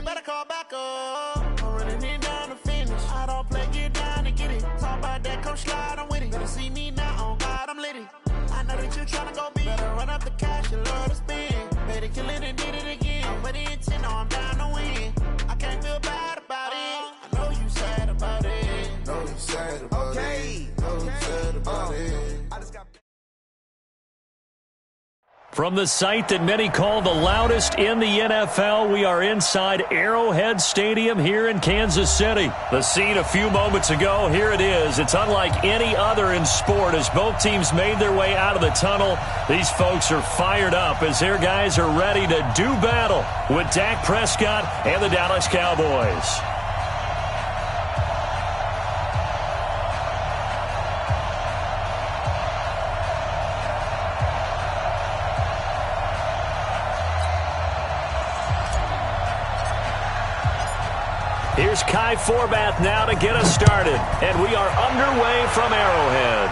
better call back up. I'm running it down to finish. I don't play, get down and get it. Talk about that, come slide, I'm with it. Better see me now, on God, I'm litty. I know that you tryna go big. Better run up the cash, you love to spend. Better kill it and did it again. I'm with the intent, no, I'm down to win. I can't feel bad about it. I know you sad about it. Know you sad about it. Know you sad about it. I just got... From the site that many call the loudest in the NFL, we are inside Arrowhead Stadium here in Kansas City. The scene a few moments ago, here it is. It's unlike any other in sport as both teams made their way out of the tunnel. These folks are fired up as their guys are ready to do battle with Dak Prescott and the Dallas Cowboys. Here's Kai Forbath now to get us started. And we are underway from Arrowhead.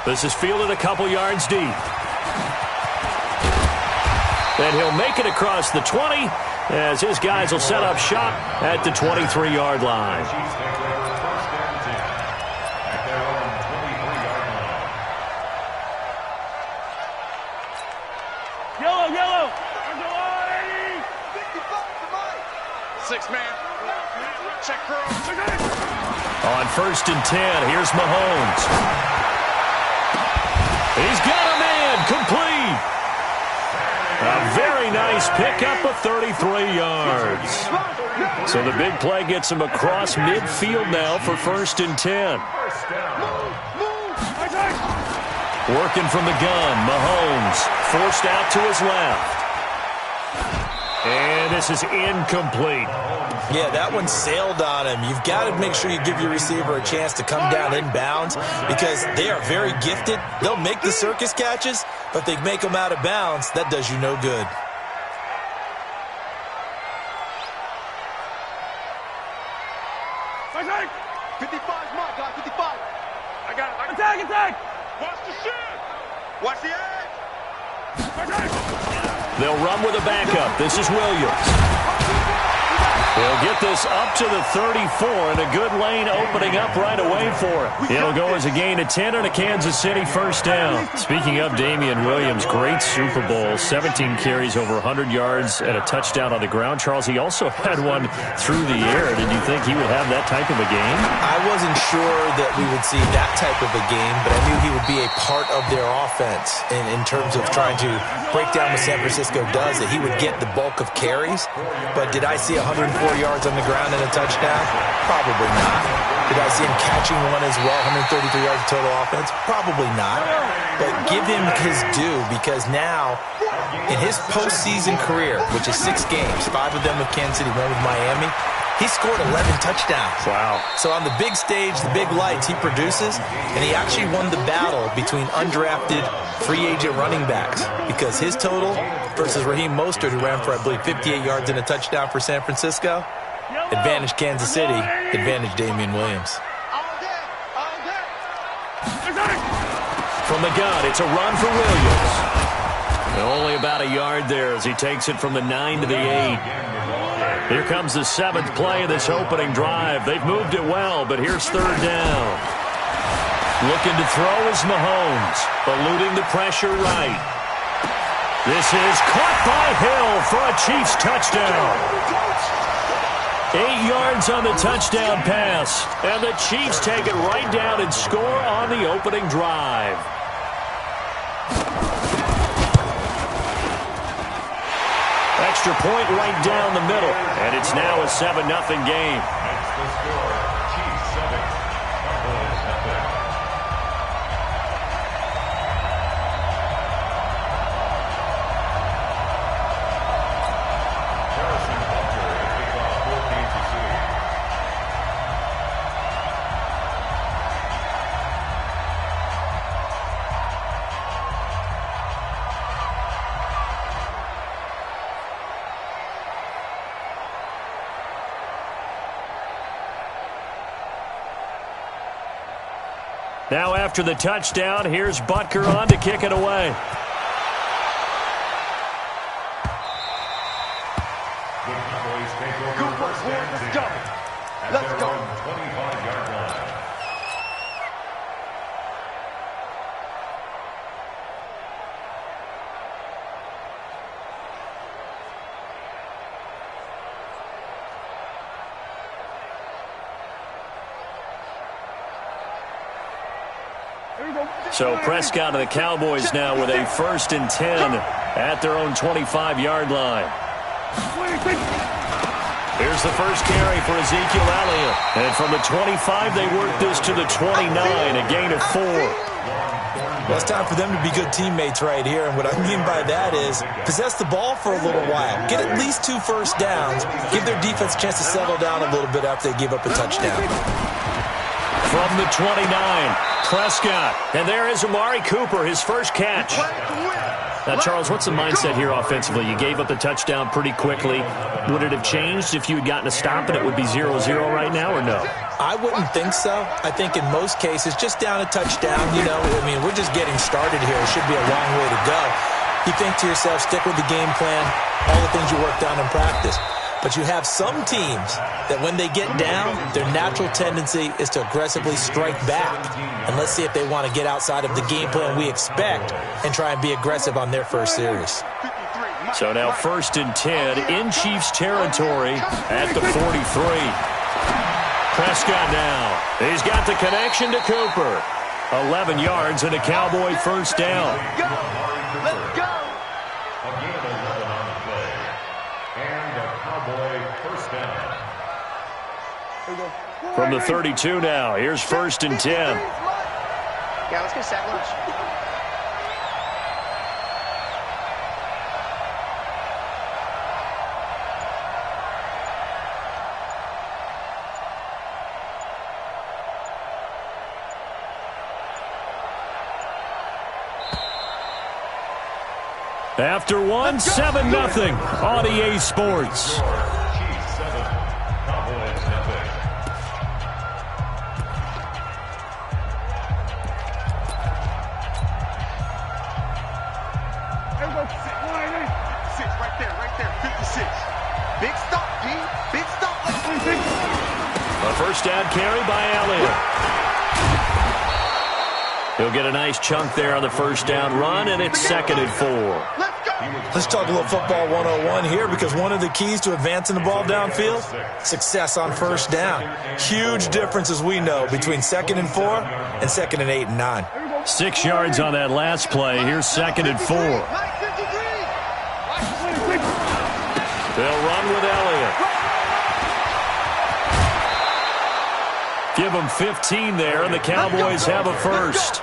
This is fielded a couple yards deep. And he'll make it across the 20 as his guys will set up shop at the 23-yard line. Yellow. Six-man. Check curl. On 1st and 10, here's Mahomes. He's got a man complete. A very nice pickup of 33 yards. So the big play gets him across midfield now for 1st and 10. Working from the gun, Mahomes forced out to his left. And this is incomplete. Yeah, that one sailed on him. You've got to make sure you give your receiver a chance to come down inbounds because they are very gifted. They'll make the circus catches, but if they make them out of bounds, that does you no good. Attack! 55's my guy, 55. I got it. Attack! Watch the shit! Watch the edge! Attack! They'll run with a backup. This is Williams. They'll get this up to the 34, and a good lane opening up right away for it. It'll go as a gain of 10 and a Kansas City first down. Speaking of Damian Williams, great Super Bowl, 17 carries over 100 yards and a touchdown on the ground. Charles, he also had one through the air. Did you think he would have that type of a game? I wasn't sure that we would see that type of a game, but I knew he would be a part of their offense in terms of trying to break down what San Francisco does, that he would get the bulk of carries. But did I see 104 yards on the ground and a touchdown? Probably not. Did I see him catching one as well, 133 yards of total offense? Probably not. But give him his due because now, in his postseason career, which is 6 games, 5 of them with Kansas City, 1 with Miami, he scored 11 touchdowns. Wow. So on the big stage, the big lights, he produces, and he actually won the battle between undrafted free agent running backs because his total versus Raheem Mostert, who ran for, I believe, 58 yards and a touchdown for San Francisco, advantage Kansas City, advantage Damian Williams. From the gun, it's a run for Williams. Only about a yard there as he takes it from the 9 to the 8. Here comes the 7th play of this opening drive. They've moved it well, but here's 3rd down. Looking to throw is Mahomes, eluding the pressure right. This is caught by Hill for a Chiefs touchdown. 8 yards on the touchdown pass, and the Chiefs take it right down and score on the opening drive. Extra point right down the middle, and it's now a 7-0 game. That's the score. Chiefs 7, Cowboys nothing. Harrison Butker to kick off for Kansas City. Now after the touchdown, here's Butker on to kick it away. The Cowboys take over Cooper, first and let's 10 go. at Let's their go. own 25-yard line. So Prescott and the Cowboys now with a 1st and 10 at their own 25-yard line. Here's the first carry for Ezekiel Elliott. And from the 25, they work this to the 29, a gain of 4. Well, it's time for them to be good teammates right here, and what I mean by that is possess the ball for a little while. Get at least 2 first downs. Give their defense a chance to settle down a little bit after they give up a touchdown. From the 29, Prescott. And there is Amari Cooper, his first catch. Now, Charles, what's the mindset here offensively? You gave up the touchdown pretty quickly. Would it have changed if you had gotten a stop and it would be 0-0 right now, or no? I wouldn't think so. I think in most cases, just down a touchdown, I mean, we're just getting started here. It should be a long way to go. You think to yourself, stick with the game plan, all the things you worked on in practice. But you have some teams that when they get down, their natural tendency is to aggressively strike back. And let's see if they want to get outside of the game plan we expect and try and be aggressive on their first series. So now 1st and 10 in Chiefs territory at the 43. Prescott now. He's got the connection to Cooper. 11 yards and a Cowboy first down. Let's go. A gain of 11 on the play. And a Cowboy first down. From the 32 now, here's 1st and 10. Yeah, let's get sack lunch. After one, 7-0 on EA Sports. Chiefs 7, Cowboys nothing. Six, right there, 56. Big stop, D. Big stop. A first down carry by Elliott. He'll get a nice chunk there on the first down run, and it's 2nd and 4. Let's go. Let's talk a little football 101 here, because one of the keys to advancing the ball downfield, success on first down. Huge difference, as we know, between 2nd and 4 and 2nd and 8 and 9. 6 yards on that last play. Here's 2nd and 4. They'll run with Elliott. Give them 15 there, and the Cowboys have a first.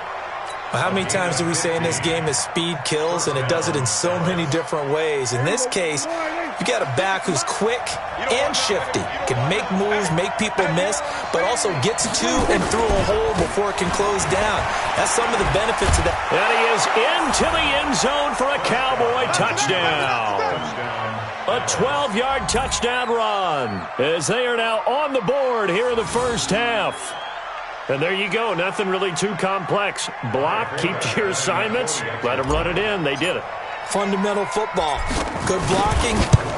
How many times do we say in this game that speed kills, and it does it in so many different ways? In this case, you got a back who's quick and shifty, can make moves, make people miss, but also gets to and through a hole before it can close down. That's some of the benefits of that. And he is into the end zone for a Cowboy touchdown. A 12-yard touchdown run as they are now on the board here in the first half. And there you go. Nothing really too complex. Block, keep to your assignments, let them run it in. They did it. Fundamental football. Good blocking,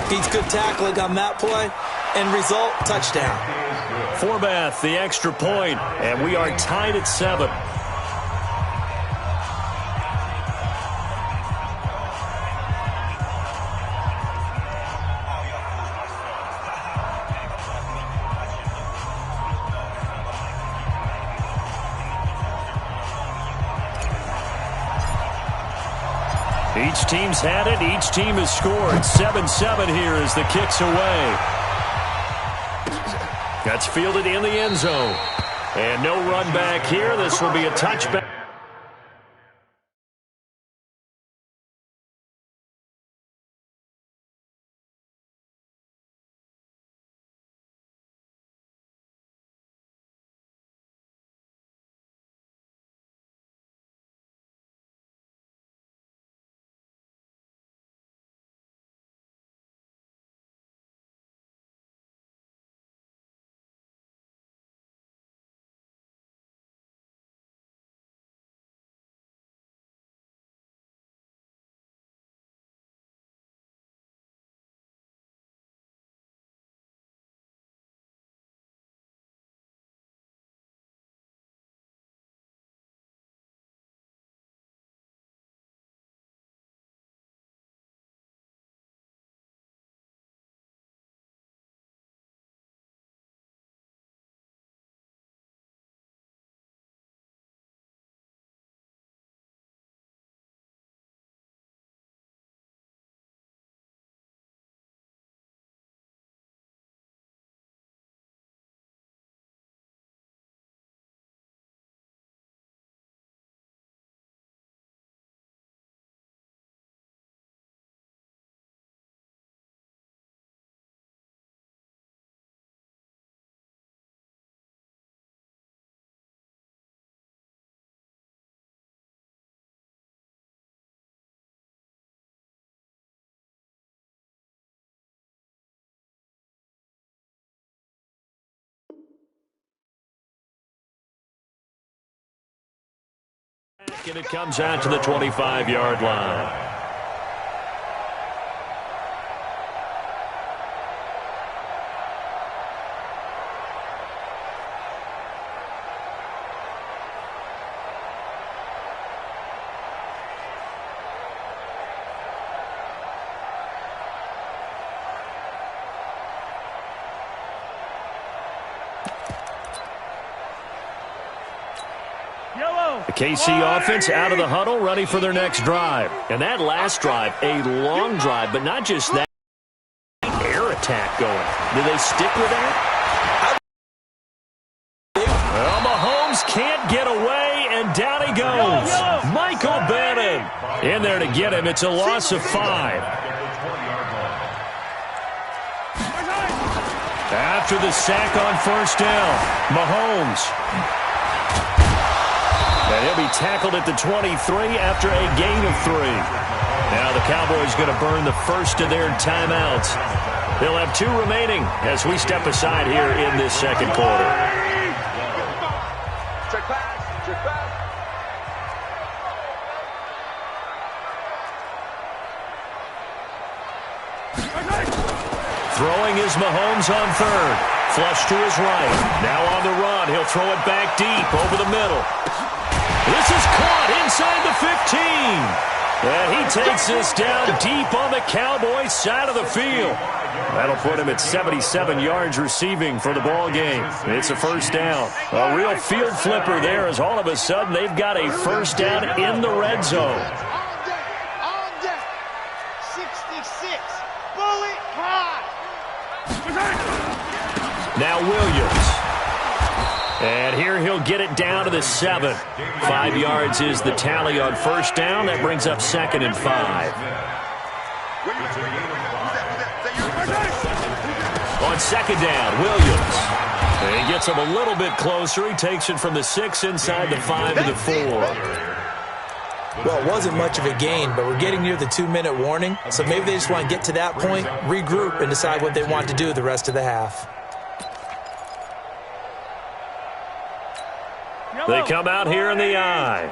beats good tackling on that play, and result, touchdown. Forbath, the extra point, and we are tied at 7. Each team's had it. Each team has scored. 7-7 here as the kick's away. That's fielded in the end zone. And no run back here. This will be a touchback. And it comes out to the 25-yard line. The KC offense out of the huddle, ready for their next drive. And that last drive, a long drive, but not just that. Air attack going. Do they stick with that? Well, Mahomes can't get away, and down he goes. Michael Bennett in there to get him. It's a loss of 5. After the sack on first down, Mahomes. And he'll be tackled at the 23 after a gain of 3. Now the Cowboys going to burn the first of their timeouts. They'll have 2 remaining as we step aside here in this second quarter. Check pass. Check pass. Throwing is Mahomes on third. Flush to his right. Now on the run. He'll throw it back deep over the middle. This is caught inside the 15. And he takes this down deep on the Cowboys side of the field. That'll put him at 77 yards receiving for the ball game. It's a first down. A real field flipper there as all of a sudden they've got a first down in the red zone. On deck. 66. Bullet high. Now Williams. And here he'll get it down to the 7. 5 yards is the tally on first down. That brings up 2nd and 5. On second down, Williams. And he gets him a little bit closer. He takes it from the 6 inside the 5 to the 4. Well, it wasn't much of a gain, but we're getting near the 2-minute warning, so maybe they just want to get to that point, regroup, and decide what they want to do the rest of the half. They come out here in the I.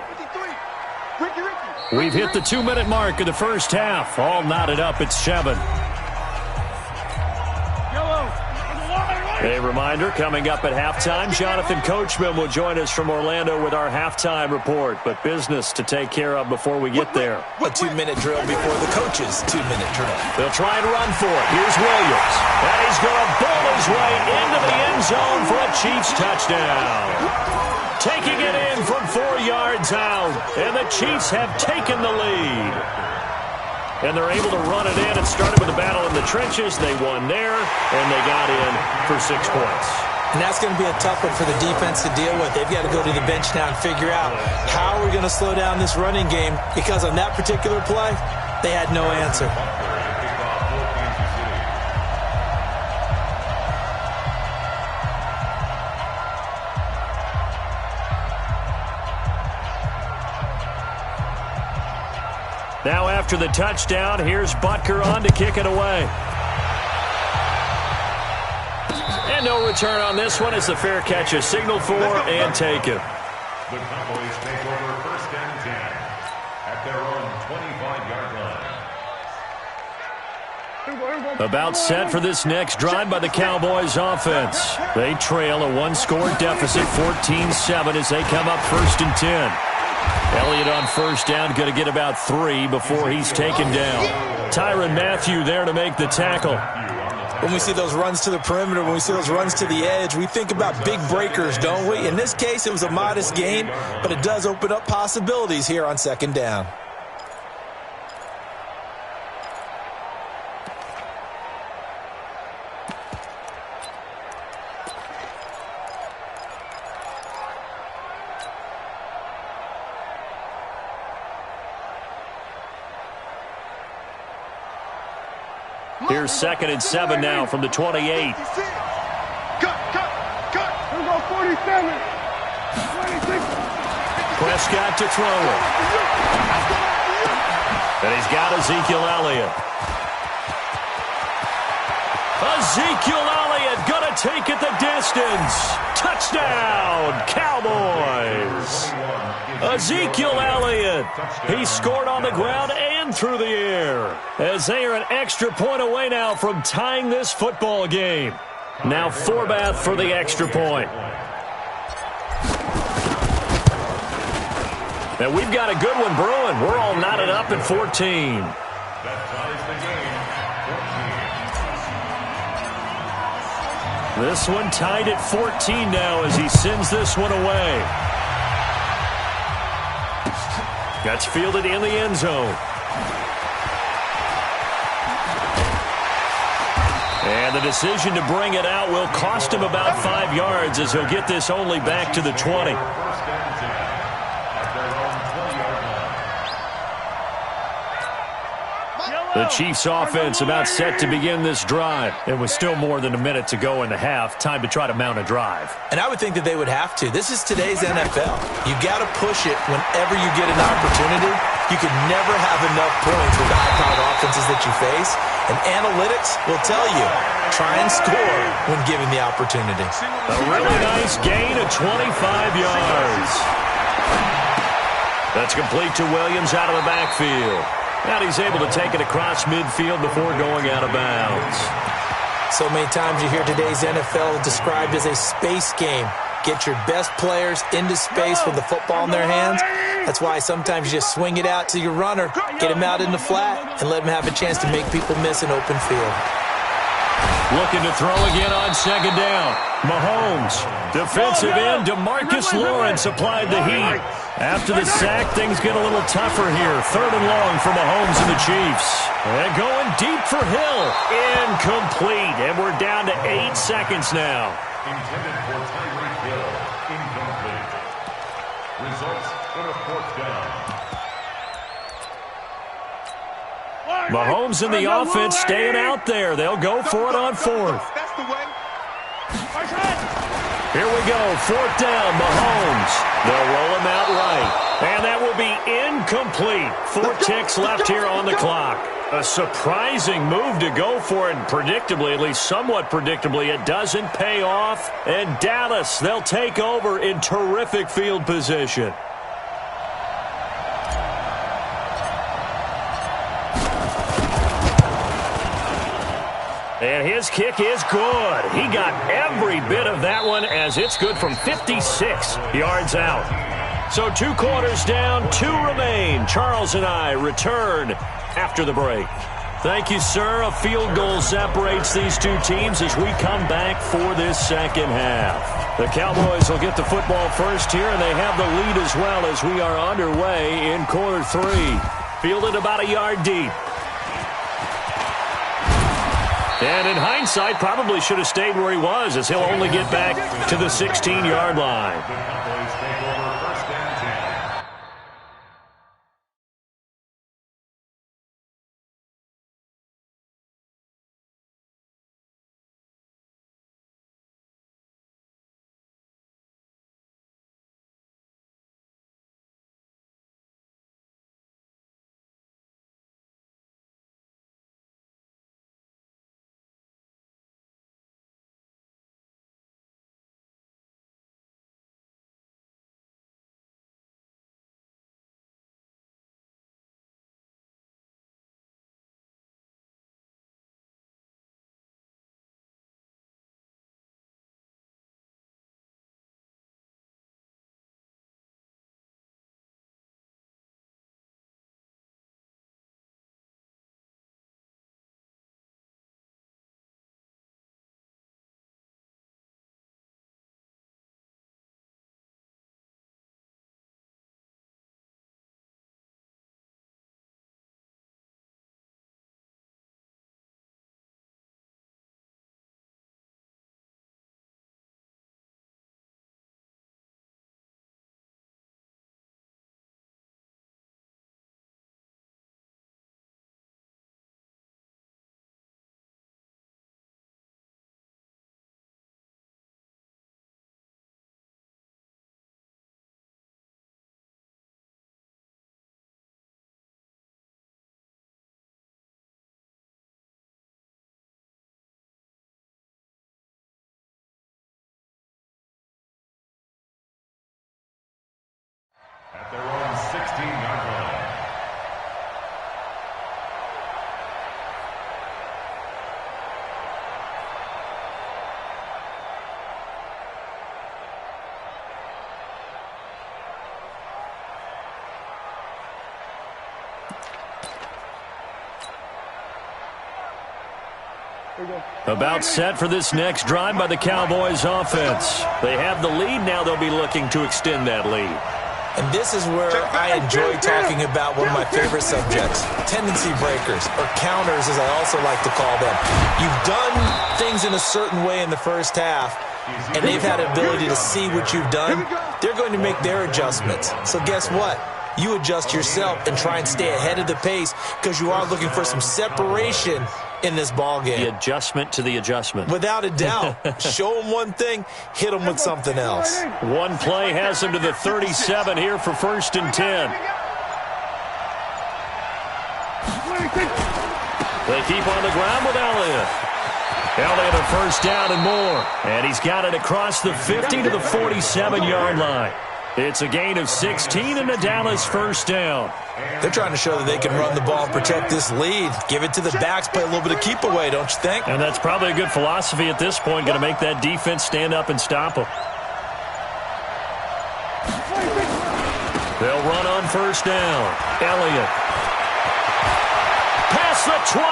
We've hit the 2-minute mark of the first half. All knotted up at 7. A reminder, coming up at halftime, Jonathan Coachman will join us from Orlando with our halftime report. But business to take care of before we get there. A 2-minute drill before the coach's 2-minute drill. They'll try and run for it. Here's Williams. And he's going to bowl his way into the end zone for a Chiefs touchdown. Taking it in from 4 yards out. And the Chiefs have taken the lead. And they're able to run it in. It started with a battle in the trenches. They won there, and they got in for 6 points. And that's going to be a tough one for the defense to deal with. They've got to go to the bench now and figure out how we're going to slow down this running game, because on that particular play, they had no answer. Now after the touchdown, here's Butker on to kick it away. And no return on this one as the fair catch is signaled for and taken. The Cowboys take over 1st and 10 at their own 25-yard line. About set for this next drive by the Cowboys offense. They trail a 1-score deficit, 14-7 as they come up 1st and 10. Elliott on first down, going to get about 3 before he's taken down. Tyrann Mathieu there to make the tackle. When we see those runs to the perimeter, when we see those runs to the edge, we think about big breakers, don't we? In this case, it was a modest gain, but it does open up possibilities here on 2nd down. Here's 2nd and 7 now from the 28. Cut. We're going 47. 26. Prescott to throw it. And he's got Ezekiel Elliott. Ezekiel Elliott gonna take it the distance. Touchdown, Cowboys. Ezekiel Elliott, he scored on the ground and through the air, as they are an extra point away now from tying this football game. Now Forbath for the extra point. And we've got a good one brewing. We're all knotted up at 14. This one tied at 14 now as he sends this one away. Gets fielded in the end zone. And the decision to bring it out will cost him about 5 yards as he'll get this only back to the 20. The Chiefs offense about set to begin this drive. It was still more than a minute to go in the half. Time to try to mount a drive. And I would think that they would have to. This is today's NFL. You got to push it whenever you get an opportunity. You can never have enough points with the high-powered offenses that you face. And analytics will tell you, try and score when given the opportunity. A really nice gain of 25 yards. That's complete to Williams out of the backfield. And he's able to take it across midfield before going out of bounds. So many times you hear today's NFL described as a space game. Get your best players into space with the football in their hands. That's why sometimes you just swing it out to your runner, get him out in the flat, and let him have a chance to make people miss an open field. Looking to throw again on second down. Mahomes, defensive end, DeMarcus Lawrence applied the heat. After the sack, things get a little tougher here. 3rd and long for Mahomes and the Chiefs. And going deep for Hill. Incomplete. And we're down to 8 seconds now. Intended for Tyreek Hill. Incomplete. Results in a 4th down. Mahomes and the offense staying out there. They'll go for it on 4th. That's the way. Here we go, 4th down, Mahomes. They'll roll him out right. And that will be incomplete. 4 ticks left here on the clock. A surprising move to go for it, and predictably, at least somewhat predictably, it doesn't pay off. And Dallas, they'll take over in terrific field position. And his kick is good. He got every bit of that one as it's good from 56 yards out. So 2 quarters down, 2 remain. Charles and I return after the break. Thank you, sir. A field goal separates these 2 teams as we come back for this second half. The Cowboys will get the football first here, and they have the lead as well as we are underway in quarter 3. Fielded about a yard deep. And in hindsight, probably should have stayed where he was, as he'll only get back to the 16-yard line. About set for this next drive by the Cowboys offense. They have the lead. Now they'll be looking to extend that lead. And this is where I enjoy talking about one of my favorite subjects, tendency breakers, or counters as I also like to call them. You've done things in a certain way in the first half, and they've had the ability to see what you've done. They're going to make their adjustments. So guess what? You adjust yourself and try and stay ahead of the pace because you are looking for some separation in this ball game. The adjustment to the adjustment. Without a doubt. Show them one thing, hit them with something else. One play has them to the 37 here for 1st and 10. They keep on the ground with Elliott. Elliott a first down and more. And he's got it across the 50 to the 47-yard line. It's a gain of 16 and a Dallas first down. They're trying to show that they can run the ball and protect this lead. Give it to the backs, play a little bit of keep away, don't you think? And that's probably a good philosophy at this point, going to make that defense stand up and stop them. They'll run on first down. Elliott. Past the 20.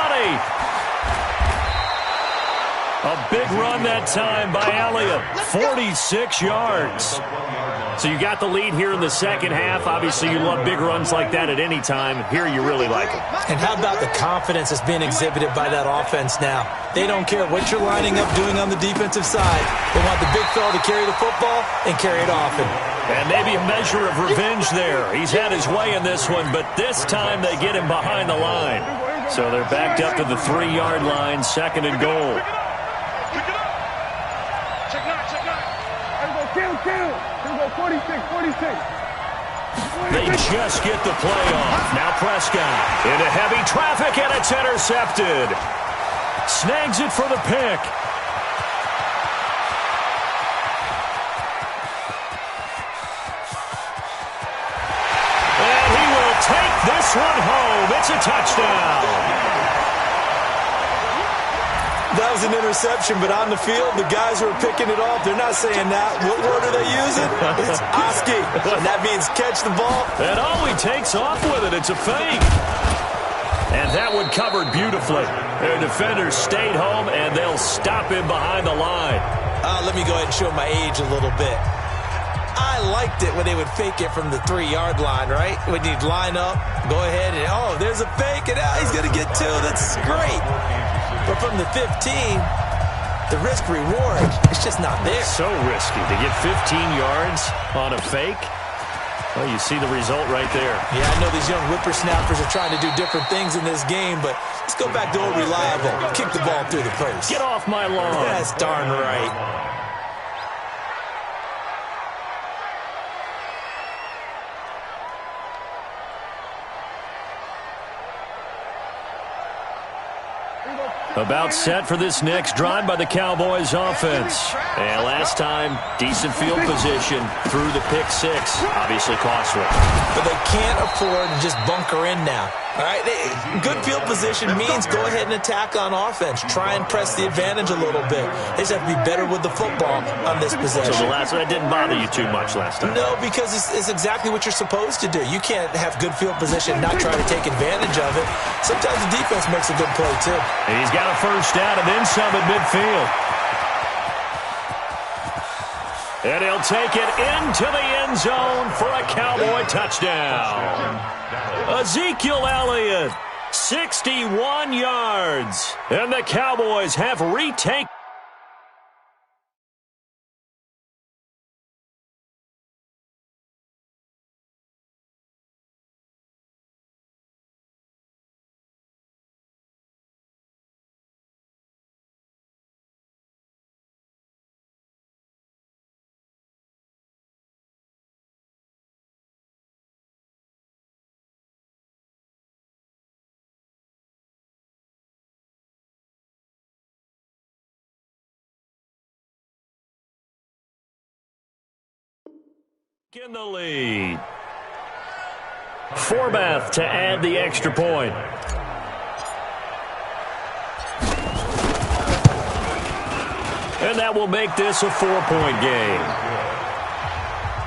A big run that time by Elliott. 46 yards. So you got the lead here in the second half. Obviously, you love big runs like that at any time. Here you really like it. And how about the confidence that's being exhibited by that offense now? They don't care what you're lining up doing on the defensive side. They want the big fella to carry the football and carry it often. And maybe a measure of revenge there. He's had his way in this one, but this time they get him behind the line. So they're backed up to the 3-yard line, 2nd and goal. They just get the play off. Now Prescott into heavy traffic, and it's intercepted. Snags it for the pick. And he will take this one home. It's a touchdown. That was an interception, but on the field, the guys who are picking it off, they're not saying that. What word are they using? It's Oski, and that means catch the ball. And he takes off with it. It's a fake. And that one covered beautifully. Their defenders stayed home, and they'll stop him behind the line. Let me go ahead and show my age a little bit. I liked it when they would fake it from the 3-yard line, right? When you'd line up, go ahead, and there's a fake, and he's going to get 2. That's great. But from the 15, the risk-reward, it's just not there. So risky to get 15 yards on a fake. Well, you see the result right there. Yeah, I know these young whippersnappers are trying to do different things in this game, but let's go back to old reliable. Kick the ball through the post. Get off my lawn. That's darn right. About set for this next drive by the Cowboys offense. And last time, decent field position through the pick 6. Obviously costly. But they can't afford to just bunker in now. All right, good field position means go ahead and attack on offense. Try and press the advantage a little bit. They just have to be better with the football on this possession. So that didn't bother you too much last time? No, because it's exactly what you're supposed to do. You can't have good field position and not try to take advantage of it. Sometimes the defense makes a good play, too. And he's got a first down and then some at midfield. And he'll take it into the end zone for a Cowboy touchdown. Ezekiel Elliott, 61 yards. And the Cowboys have retaken. In the lead. Forbath to add the extra point. And that will make this a 4-point game.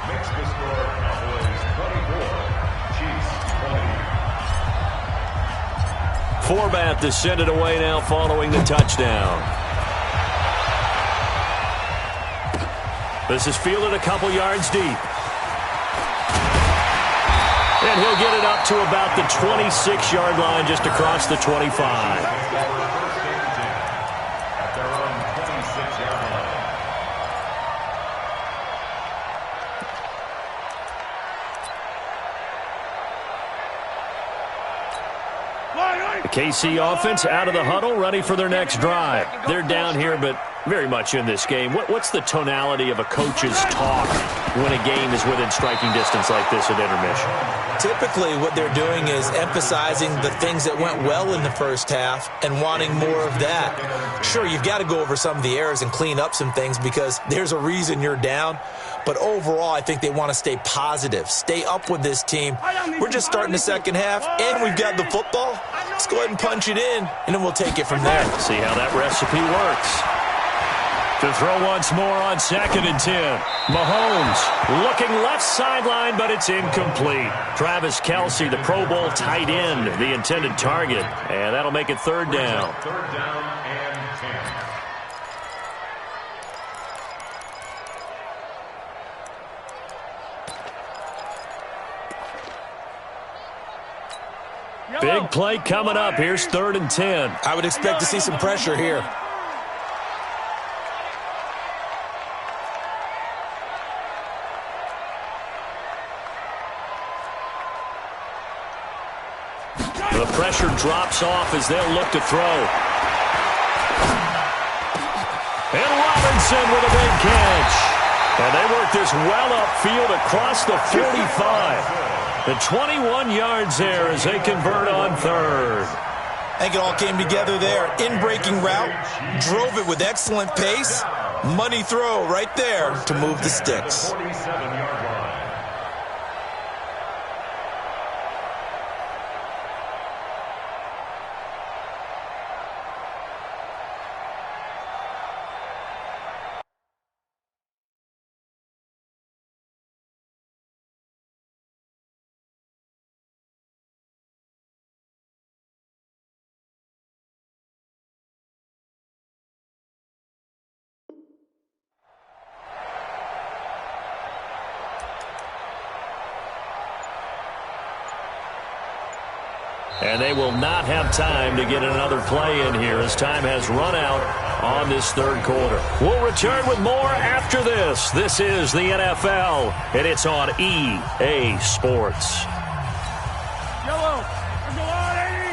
Next to score, Cowboys 24, Chiefs Forbat to send it away now following the touchdown. This is fielded a couple yards deep. And he'll get it up to about the 26-yard line, just across the 25. The KC offense out of the huddle, ready for their next drive. They're down here, but very much in this game. What's the tonality of a coach's talk when a game is within striking distance like this at intermission? Typically, what they're doing is emphasizing the things that went well in the first half and wanting more of that. Sure, you've got to go over some of the errors and clean up some things because there's a reason you're down. But overall, I think they want to stay positive, stay up with this team. We're just starting the second half, and we've got the football. Let's go ahead and punch it in, and then we'll take it from there. See how that recipe works. To throw once more on 2nd and 10. Mahomes looking left sideline, but it's incomplete. Travis Kelce, the Pro Bowl tight end, the intended target. And that'll make it 3rd down. 3rd down and 10. Big play coming up. Here's 3rd and 10. I would expect to see some pressure here. The pressure drops off as they'll look to throw. And Robinson with a big catch. And they work this well upfield across the 45. The 21 yards there as they convert on 3rd. I think it all came together there. In-breaking route, drove it with excellent pace. Money throw right there to move the sticks. 47-yard line. And they will not have time to get another play in here as time has run out on this 3rd quarter. We'll return with more after this. This is the NFL, and it's on EA Sports. Yellow. Go on, 80.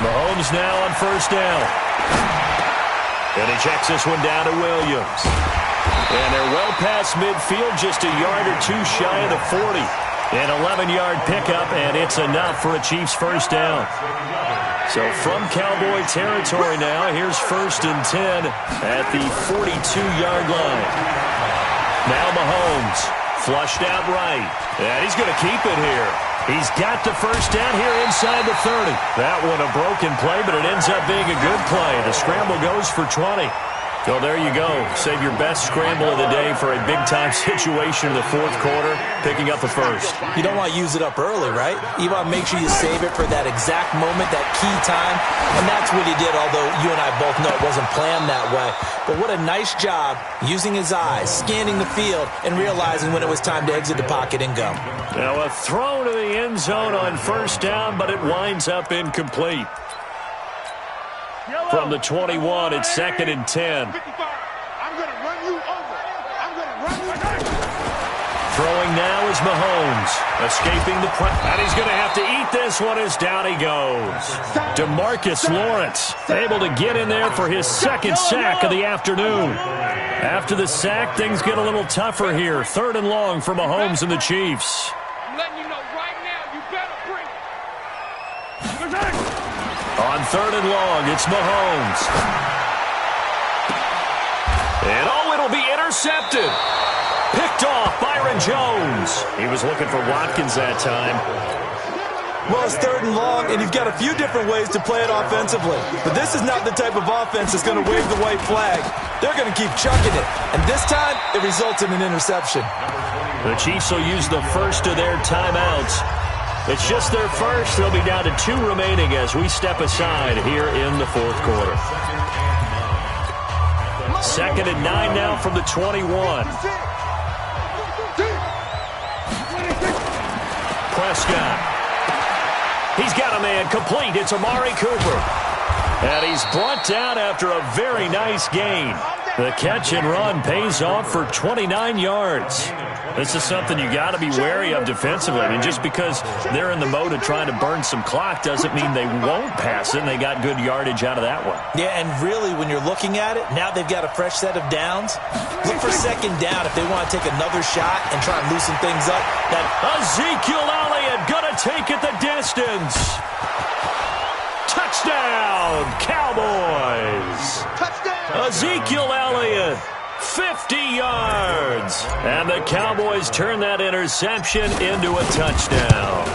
Mahomes now on 1st down. And he checks this one down to Williams. And they're well past midfield, just a yard or two shy of the 40. An 11-yard pickup, and it's enough for a Chiefs 1st down. So from Cowboy territory now, here's 1st and 10 at the 42-yard line. Now Mahomes, flushed out right. And he's going to keep it here. He's got the 1st down here inside the 30. That one a broken play, but it ends up being a good play. The scramble goes for 20. So there you go. Save your best scramble of the day for a big-time situation in the 4th quarter, picking up the 1st. You don't want to use it up early, right? You want to make sure you save it for that exact moment, that key time. And that's what he did, although you and I both know it wasn't planned that way. But what a nice job using his eyes, scanning the field, and realizing when it was time to exit the pocket and go. Now a throw to the end zone on 1st down, but it winds up incomplete. From the 21, it's 2nd and 10. I'm going to run you over. I'm going to run you over. Throwing now is Mahomes, escaping the press. And he's going to have to eat this one as down he goes. DeMarcus Lawrence able to get in there for his 2nd sack of the afternoon. After the sack, things get a little tougher here. 3rd and long for Mahomes and the Chiefs. I'm letting you know right now, you better bring it. On 3rd and long, it's Mahomes. And it'll be intercepted. Picked off Byron Jones. He was looking for Watkins that time. Well, it's 3rd and long, and you've got a few different ways to play it offensively. But this is not the type of offense that's going to wave the white flag. They're going to keep chucking it. And this time, it results in an interception. The Chiefs will use the first of their timeouts. It's just their first. They'll be down to 2 remaining as we step aside here in the fourth quarter. 2nd and 9 now from the 21. Prescott. He's got a man complete. It's Amari Cooper. And he's brought down after a very nice gain. The catch and run pays off for 29 yards. This is something you got to be wary of defensively. I mean, just because they're in the mode of trying to burn some clock doesn't mean they won't pass it, and they got good yardage out of that one. Yeah, and really, when you're looking at it, now they've got a fresh set of downs. Look for 2nd down if they want to take another shot and try and loosen things up. Ezekiel Elliott gonna take it the distance. Touchdown, Cowboys. Touchdown. Ezekiel Elliott, 50 yards. And the Cowboys turn that interception into a touchdown.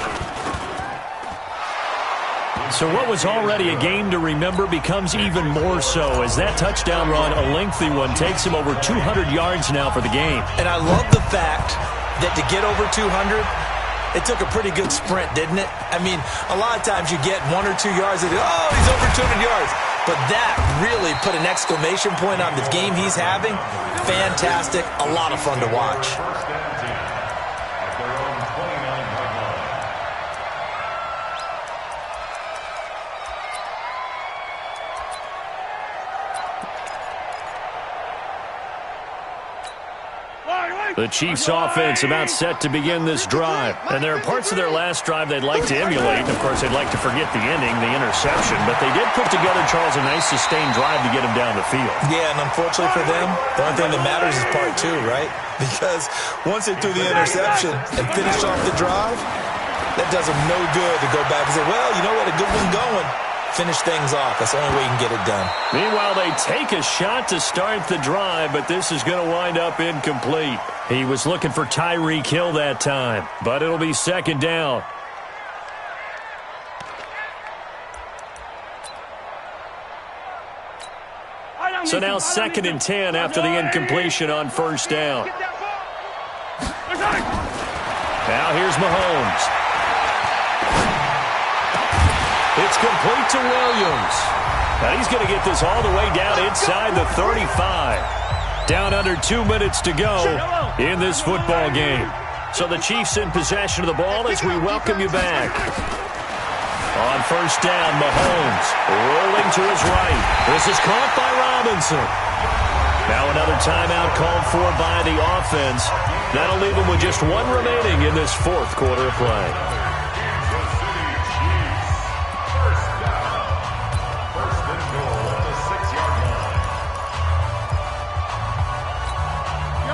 So what was already a game to remember becomes even more so as that touchdown run, a lengthy one, takes him over 200 yards now for the game. And I love the fact that to get over 200, it took a pretty good sprint, didn't it? I mean, a lot of times you get 1 or 2 yards and, oh, he's over 200 yards. But that really put an exclamation point on the game he's having. Fantastic. A lot of fun to watch. The Chiefs offense about set to begin this drive. And there are parts of their last drive they'd like to emulate. Of course, they'd like to forget the ending, the interception. But they did put together, Charles, a nice sustained drive to get him down the field. Yeah, and unfortunately for them, the only thing that matters is part 2, right? Because once they threw the interception and finished off the drive, that does them no good to go back and say, well, you know what, a good one going. Finish things off. That's the only way you can get it done. Meanwhile, they take a shot to start the drive, but this is going to wind up incomplete. He was looking for Tyreek Hill that time, but it'll be 2nd down. So now 2nd and 10 after the incompletion on 1st down. Now here's Mahomes. It's complete to Williams. Now he's going to get this all the way down inside the 35. Down under 2 minutes to go in this football game. So the Chiefs in possession of the ball as we welcome you back. On 1st down, Mahomes rolling to his right. This is caught by Robinson. Now another timeout called for by the offense. That'll leave them with just 1 remaining in this 4th quarter of play.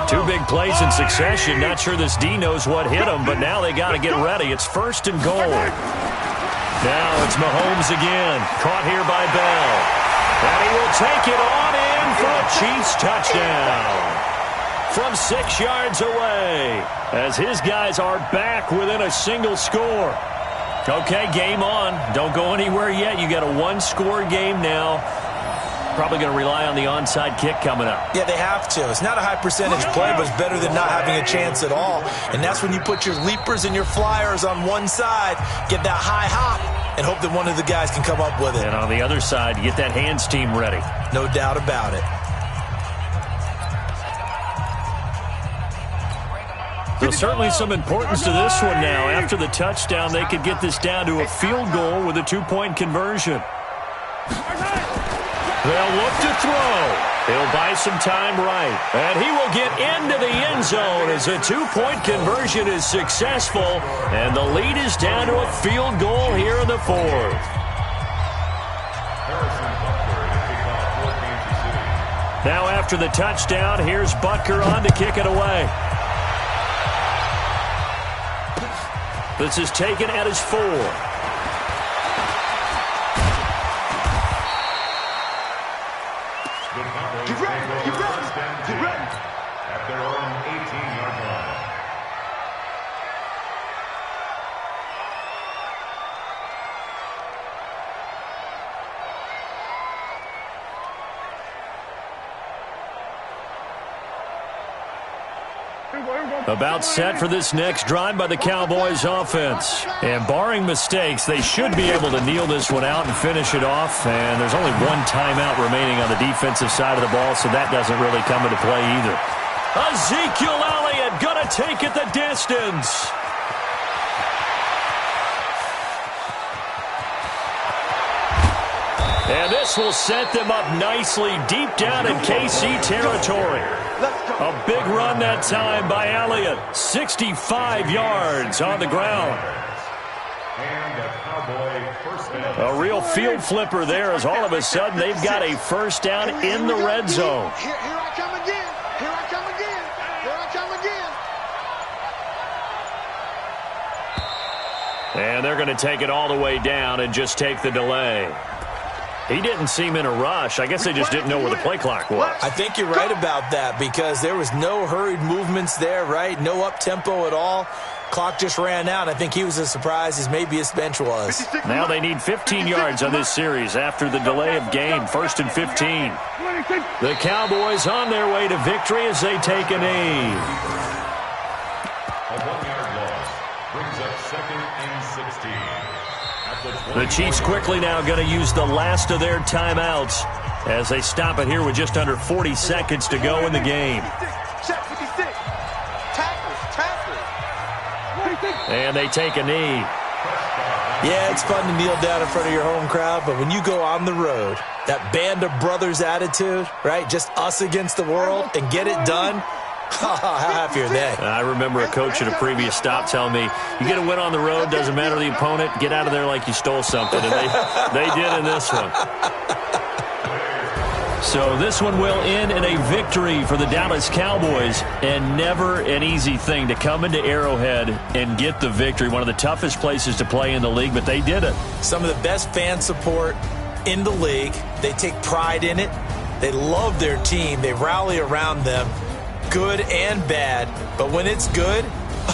Two big plays in succession. Not sure this D knows what hit him, but now they got to get ready. It's 1st and goal. Now it's Mahomes again. Caught here by Bell. And he will take it on in for a Chiefs touchdown. From 6 yards away. As his guys are back within a single score. Okay, game on. Don't go anywhere yet. You got a 1-score game now. Probably going to rely on the onside kick coming up. Yeah, they have to. It's not a high percentage play, but it's better than not having a chance at all. And that's when you put your leapers and your flyers on one side, get that high hop, and hope that one of the guys can come up with it. And on the other side, you get that hands team ready. No doubt about it. So certainly some importance to this one now. After the touchdown, they could get this down to a field goal with a 2-point conversion. They'll look to throw. He'll buy some time right. And he will get into the end zone as a 2-point conversion is successful. And the lead is down to a field goal here in the 4th. Now after the touchdown, here's Butker on to kick it away. This is taken at his 4. About set for this next drive by the Cowboys offense. And barring mistakes, they should be able to kneel this one out and finish it off. And there's only one timeout remaining on the defensive side of the ball, so that doesn't really come into play either. Ezekiel Elliott going to take it the distance. And this will set them up nicely deep down in KC territory. A big run that time by Elliott. 65 yards on the ground. A real field flipper there as all of a sudden they've got a first down in the red zone. Here I come again. Here I come again. Here I come again. And they're going to take it all the way down and just take the delay. He didn't seem in a rush. I guess they just didn't know where the play clock was. I think you're right about that because there was no hurried movements there, right? No up-tempo at all. Clock just ran out. I think he was as surprised as maybe his bench was. Now they need 15 yards on this series after the delay of game. 1st and 15. The Cowboys on their way to victory as they take a knee. A 1-yard loss brings up 2nd and 16. The Chiefs quickly now going to use the last of their timeouts as they stop it here with just under 40 seconds to go in the game. And they take a knee. Yeah, it's fun to kneel down in front of your home crowd, but when you go on the road, that band of brothers attitude, right? Just us against the world and get it done. How happy are they? I remember a coach at a previous stop telling me, you get a win on the road, doesn't matter the opponent, get out of there like you stole something. And they did in this one. So this one will end in a victory for the Dallas Cowboys, and never an easy thing to come into Arrowhead and get the victory. One of the toughest places to play in the league, but they did it. Some of the best fan support in the league. They take pride in it. They love their team. They rally around them. Good and bad, but when it's good,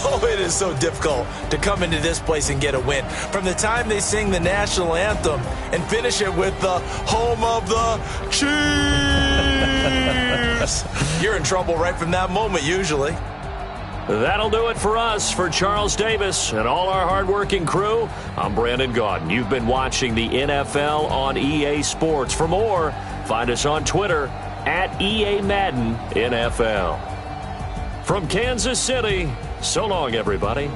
oh, it is so difficult to come into this place and get a win. From the time they sing the national anthem and finish it with the home of the Chiefs, you're in trouble right from that moment usually. That'll do it for us. For Charles Davis and all our hardworking crew, I'm Brandon Gaudin. You've been watching the NFL on EA Sports. For more, find us on Twitter at EA Madden NFL. From Kansas City, so long, everybody.